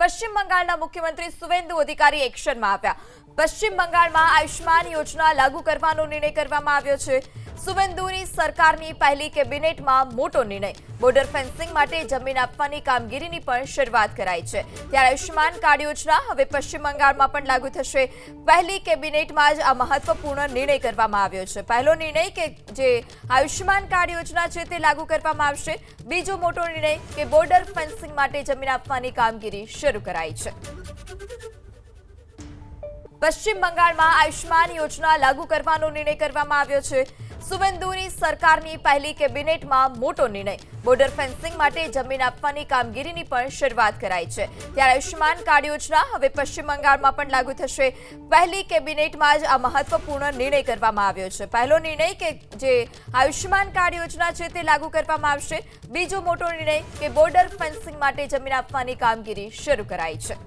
પશ્ચિમ બંગાળના મુખ્યમંત્રી સુવેન્દુ અધિકારી એક્શનમાં આવ્યા। પશ્ચિમ બંગાળમાં આયુષ્માન યોજના લાગુ કરવાનો નિર્ણય કરવામાં આવ્યો છે। સુવેન્દુની સરકારની પહેલી કેબિનેટમાં મોટો નિર્ણય। બોર્ડર ફેન્સિંગ માટે જમીન આપવાની કામગીરીની પણ શરૂઆત કરાઈ છે। ત્યારે આયુષ્માન કાર્ડ યોજના હવે પશ્ચિમ બંગાળમાં પણ લાગુ થશે। પહેલી કેબિનેટમાં જ આ મહત્વપૂર્ણ નિર્ણય કરવામાં આવ્યો છે। પહેલો નિર્ણય કે જે આયુષ્માન કાર્ડ યોજના છે તે લાગુ કરવામાં આવશે। બીજો મોટો નિર્ણય કે બોર્ડર ફેન્સિંગ માટે જમીન આપવાની કામગીરી શરૂ કરાઈ છે। પશ્ચિમ બંગાળમાં આયુષ્માન યોજના લાગુ કરવાનો નિર્ણય કરવામાં આવ્યો છે। સુવેન્દુની સરકારની પહેલી કેબિનેટમાં મોટો નિર્ણય। બોર્ડર ફેન્સિંગ માટે જમીન આપવાની કામગીરીની પણ શરૂઆત કરાઈ છે। ત્યારે આયુષ્માન કાર્ડ યોજના હવે પશ્ચિમ બંગાળમાં પણ લાગુ થશે। પહેલી કેબિનેટમાં જ આ મહત્વપૂર્ણ નિર્ણય કરવામાં આવ્યો છે। પહેલો નિર્ણય કે જે આયુષ્માન કાર્ડ યોજના છે તે લાગુ કરવામાં આવશે। બીજો મોટો નિર્ણય કે બોર્ડર ફેન્સિંગ માટે જમીન આપવાની કામગીરી શરૂ કરાઈ છે।